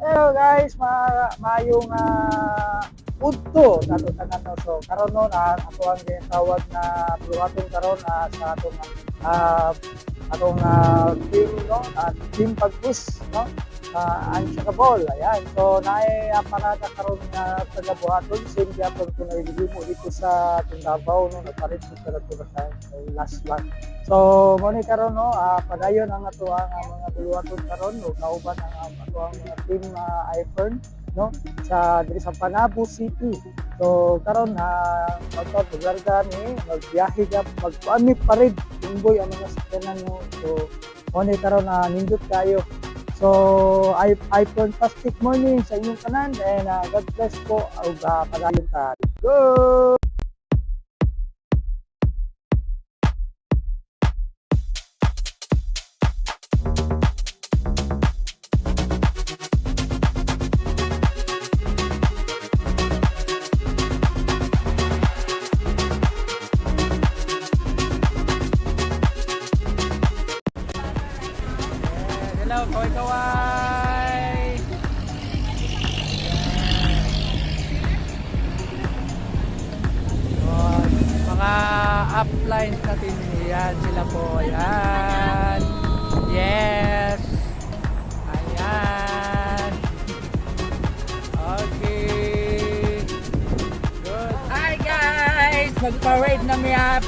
Hello guys, maayong udto nato tanan no. So karon no ako ang ginatawag na buhaton karon sa atong team no, team pag-push no. Unshakable, ayan. So naay parada karon nga taga-buhaton sin gyapon ko na mo dito sa Davao no, nagpalit ko talaga sa last month. So mo ni karon no, padayon ang ato ang mga buhaton karon no, kauban ang ato ang mga team iFern no sa diri sa Panabo City. So karon maglarga ni magbiyahe ka magkuani parid tingboy ang mga sakyanan mo. So mo ni karon nindot kayo. So I fantastic morning sa inyong tanan and God bless po ug padayon ta. Go! Hello, kaway-kaway! Mga uplines natin, yan sila po, yan. Yes! Ayan! Okay! Good! Hi guys! Mag-parade na may up!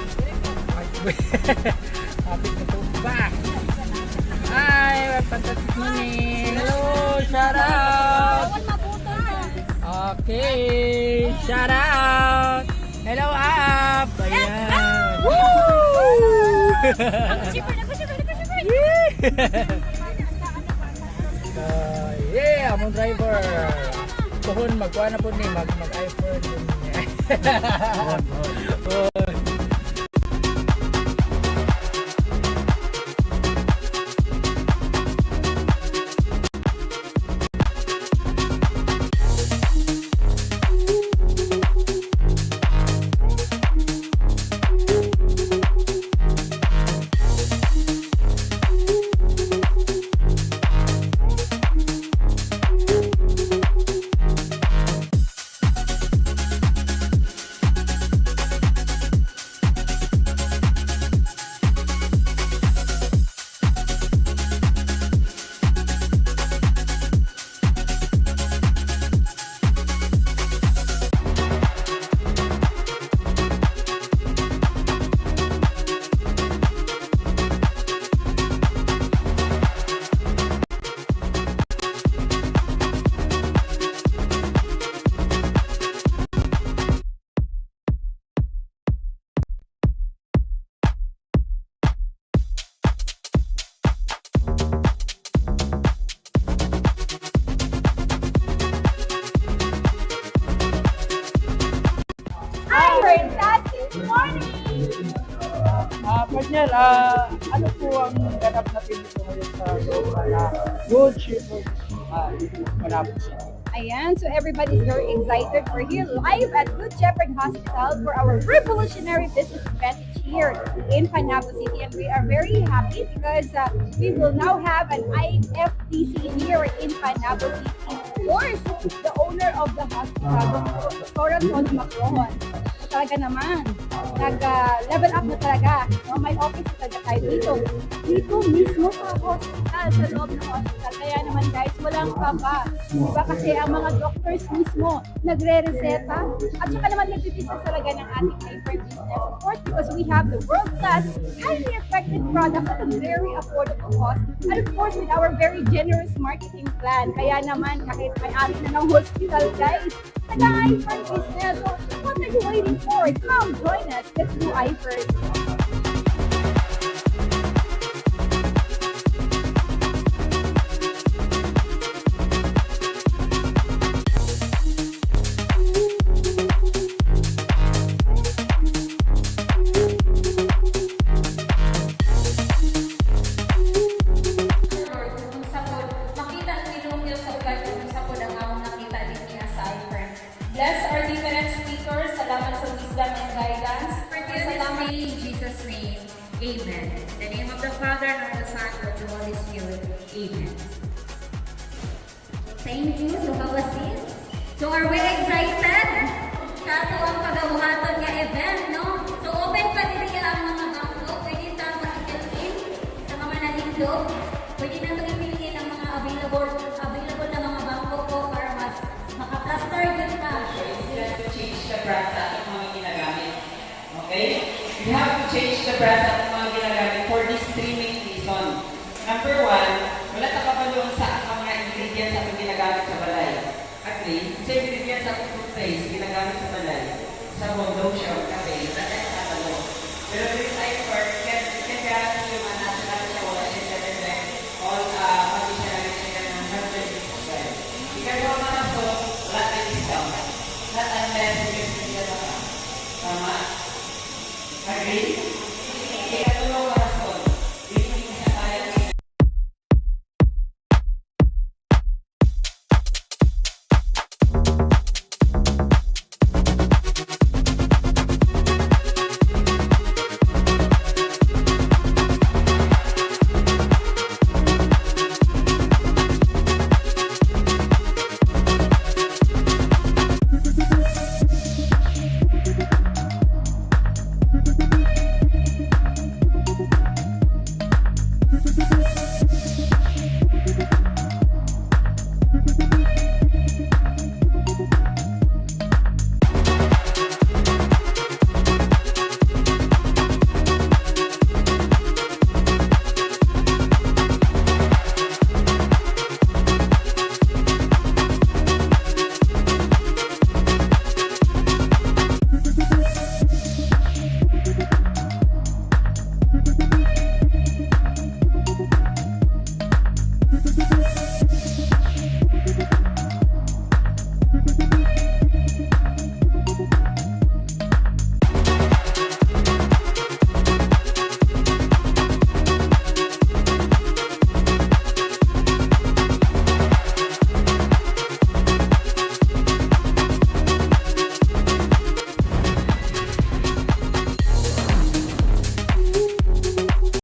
Kapit na po ba? Hi, fantastic morning. Hello, shout out. Okay, shout out. Hello, up. Ayan. Woo! Yeah, among driver. Tuhon magkuha na po ni mag-iPhone. Partner, ano po ang ganap natin dito ngayon sa Good Shepherd Panabo City? Ayan, so everybody's very excited. We're here live at Good Shepherd Hospital for our revolutionary business event here in Panabo City. And we are very happy because we will now have an IFTC here in Panabo City. Of course, the owner of the hospital, Dr. Tony Macron. Talaga naman, nag-level up na talaga. No? May office talaga tayo dito. Dito mismo sa hospital, sa loob ng hospital. Kaya naman guys, walang kaba. Diba kasi ang mga doctors mismo nagre-reseta at saka naman nag-business talaga ng ating paper business. Of course, because we have the world-class, highly effective products at a very affordable cost. And of course, with our very generous marketing plan. Kaya naman, kahit may-ari na ng hospital guys, nag-iFern business. So, what are you waiting for? Come join us. Let's do iFern. Bless our different speakers. Salamat sa wisdom and guidance. Salamat in Jesus' name. Amen. In the name of the Father, and of the Son, and of the Holy Spirit. Amen. Thank you. So, kawasin. So, are we excited sa ato ang pagabuhaton nga event, no? So, open pa din ang mga bangko. Pwede tayo makikitin sa mga nalindog. Pwede na itong ipiliin ang mga available na mga bangko po para mas makaplaster yun na. You have to change the brand sa ating mga ginagamit. Okay? You have to change the brand sa ating mga ginagamit for